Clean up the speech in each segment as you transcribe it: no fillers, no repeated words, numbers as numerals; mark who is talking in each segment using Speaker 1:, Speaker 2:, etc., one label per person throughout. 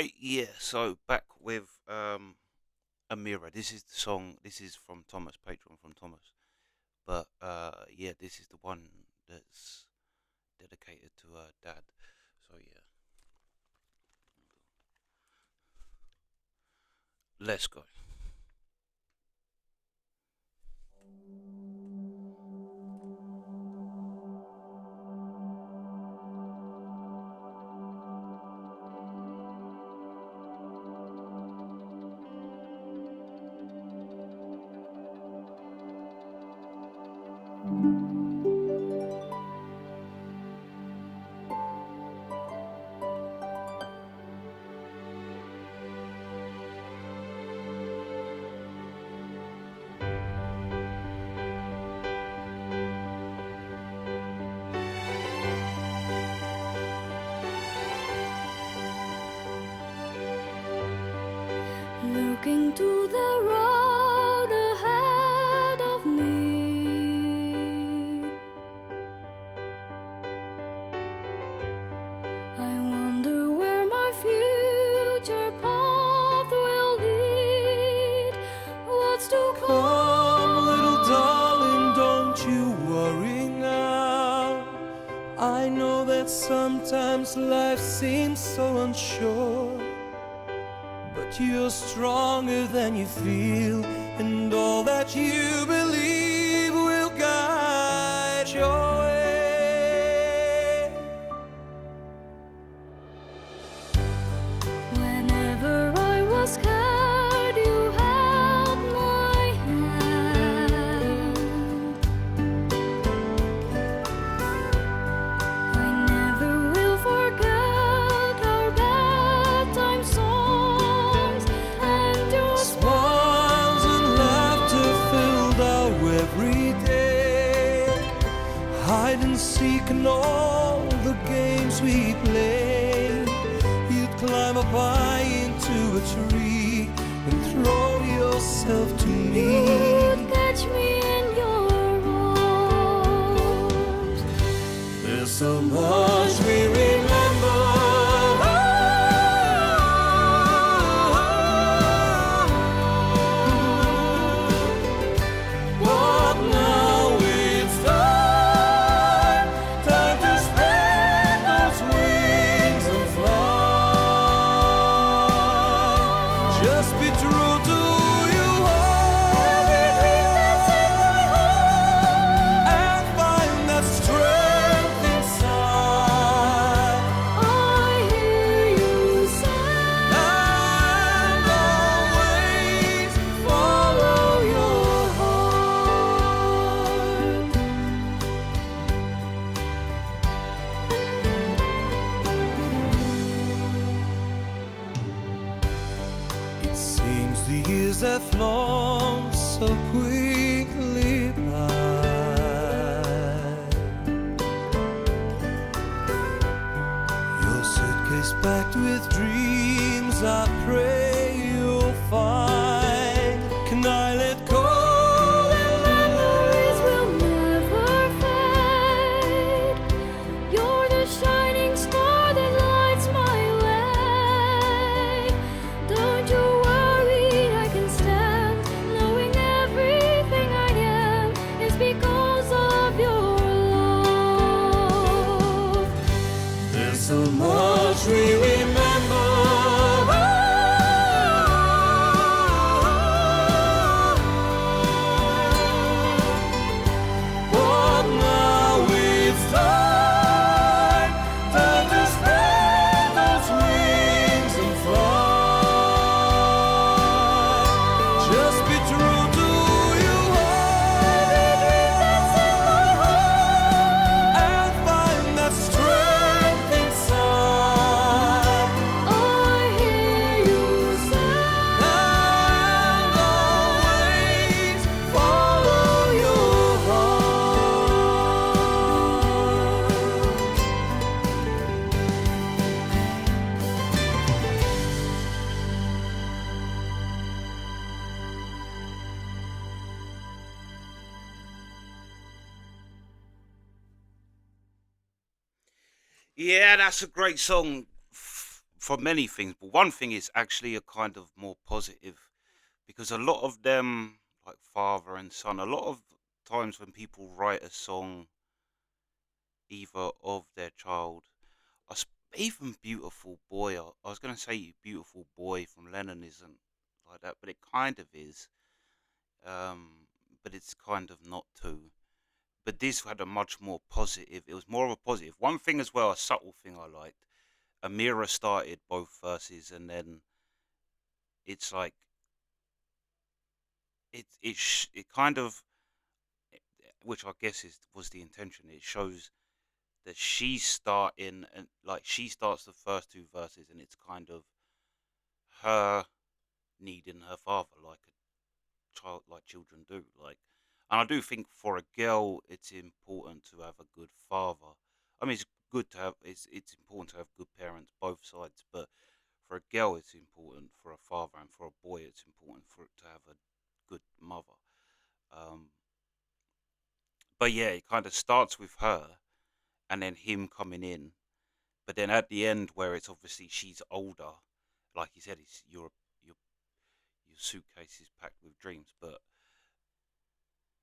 Speaker 1: Right, yeah. So back with Amira. This is the song. This is from Thomas, Patron from Thomas. But yeah, this is the one that's dedicated to her dad. So yeah, let's go.
Speaker 2: Looking to the road ahead of me, I wonder where my future path will lead. What's to
Speaker 3: come, little darling, don't you worry now. I know that sometimes life seems so unsure, but you're stronger than you feel, and all that you believe will guide your way.
Speaker 2: Whenever I was scared, you held my hand. I never will forget our bedtime songs and your
Speaker 3: Smiles and laughter filled our every day. Hide and seek and all the games we played. You'd climb up high into a tree and throw yourself to me.
Speaker 2: You'd catch me in your arms.
Speaker 3: There's so much we remember. But now it's time to spread those wings and fly. Just be true to your heart and find that strength inside.
Speaker 2: I hear you say,
Speaker 3: And always follow your heart. It seems the years have flown so quickly by. Your suitcase packed with dreams, I pray you'll find. Can I let go?
Speaker 2: memories will never fade. You're the shining star that lights my way. Don't you worry, I can stand, knowing everything I am is because of your love.
Speaker 3: There's so much we remember. But now it's time to spread those wings and fly. Just be true to your heart and find that strength inside.
Speaker 2: I hear you say,
Speaker 3: And always follow your
Speaker 1: Yeah, that's a great song for many things, but one thing is actually a kind of more positive because a lot of them, like father and son, a lot of times when people write a song either of their child, even Beautiful Boy, I was going to say Beautiful Boy from Lennon isn't like that, but it kind of is. Um, but it's kind of not too. But this had a much more positive, it was more of a positive. One thing as well, a subtle thing I liked, Amira started both verses and then it's like, it kind of, which I guess was the intention. It shows that she's starting and like she starts the first two verses and it's kind of her needing her father like a child, like children do, like. And I do think for a girl it's important to have a good father. I mean, it's good to have, it's important to have good parents both sides, but for a girl it's important for a father, and for a boy it's important for it to have a good mother. um but yeah, it kind of starts with her and then him coming in. But then at the end, where it's obviously she's older, like you said, it's your suitcase is packed with dreams. But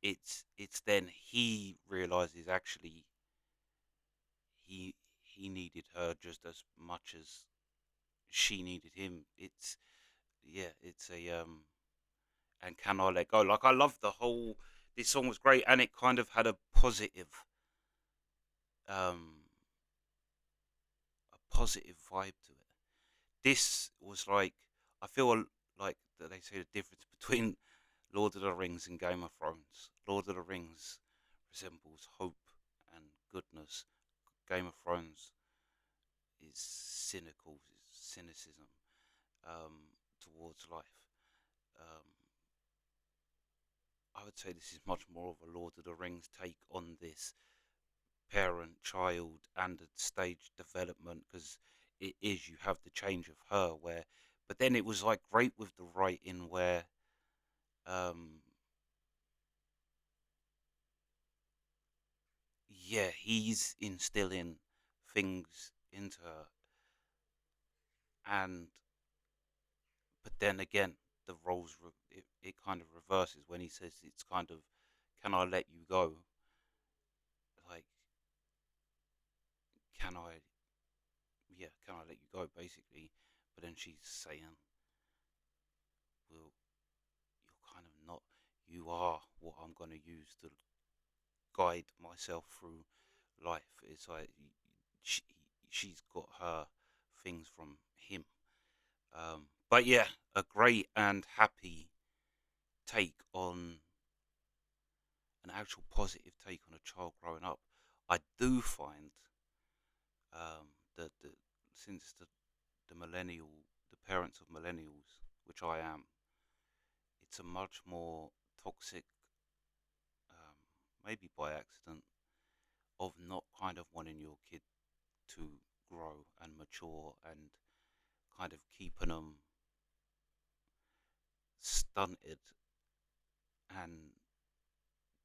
Speaker 1: it's then he realizes actually he he needed her just as much as she needed him. It's yeah, it's a and can I let go? Like I love the whole. This song was great, and it kind of had um a positive vibe to it. This was like, I feel like that they say the difference between Lord of the Rings and Game of Thrones. Lord of the Rings resembles hope and goodness. Game of Thrones is cynical, is cynicism towards life. Um, I would say this is much more of a Lord of the Rings take on this parent, child, and the stage development, because it is, you have the change of her where, but then it was like great with the writing where um yeah, he's instilling things into her, and but then again the it kind of reverses when he says it's kind of, can I let you go, like, can I, yeah, can I let you go basically. But then she's saying, well, you're kind of not, you are what I'm going to use to guide myself through life. It's like she, she's got her things from him. But yeah, a great and happy take on an actual positive take on a child growing up. I do find that since the millennial, the parents of millennials, which I am, it's a much more toxic, um, maybe by accident, of not kind of wanting your kid to grow and mature and kind of keeping them stunted and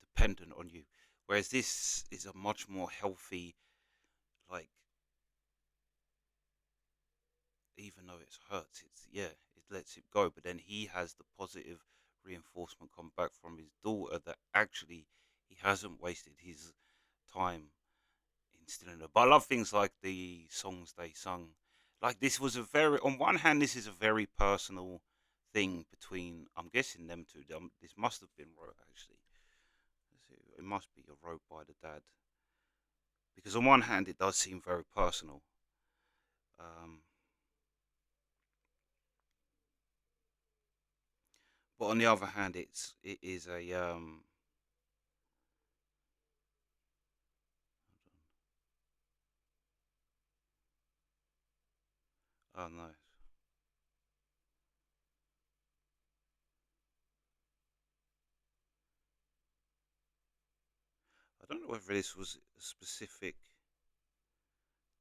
Speaker 1: dependent on you. Whereas this is a much more healthy, like, even though it hurts, it's, yeah, it lets it go. But then he has the positive reinforcement come back from his daughter that actually he hasn't wasted his time instilling her. But I love things like the songs they sung. Like this was a very, on one hand, this is a very personal thing between, I'm guessing them two. This must have been wrote actually. It must be a wrote by the dad, because on one hand it does seem very personal, um, but on the other hand it is a oh no, I don't know whether this was specific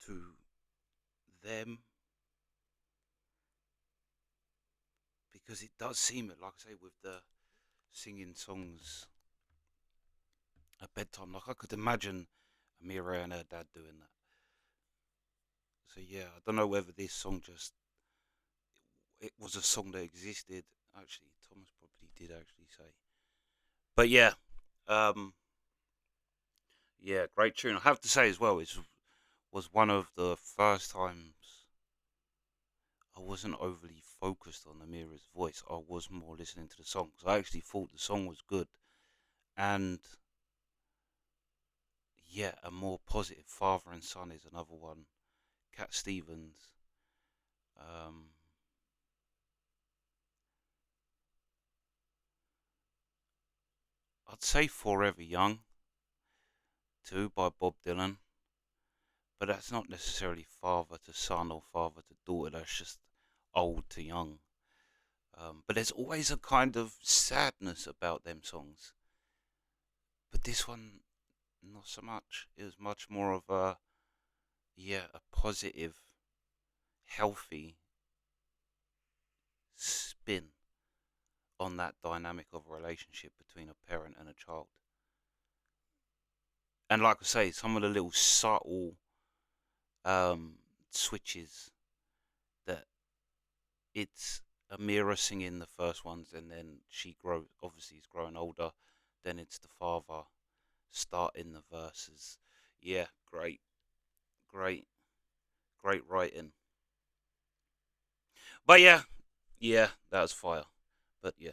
Speaker 1: to them, because it does seem it, like I say, with the singing songs at bedtime. Like I could imagine Amira and her dad doing that. So yeah, I don't know whether this song just it was a song that existed. Actually, Thomas probably did actually say. But yeah, um, yeah, great tune. I have to say as well, it was one of the first times I wasn't overly focused on Amira's voice. I was more listening to the song because I actually thought the song was good, and yeah, a more positive father and son is another one. Cat Stevens. Um, I'd say Forever Young too by Bob Dylan, but that's not necessarily father to son or father to daughter. That's just old to young. But there's always a kind of sadness about them songs. But this one, not so much. It was much more of a positive, healthy spin on that dynamic of a relationship between a parent and a child. And like I say, some of the little subtle um, switches that it's Amira singing the first ones, and then she grows. Obviously, is growing older. Then it's the father starting the verses. Yeah, great, great, great writing. But yeah, yeah, that was fire. But yeah.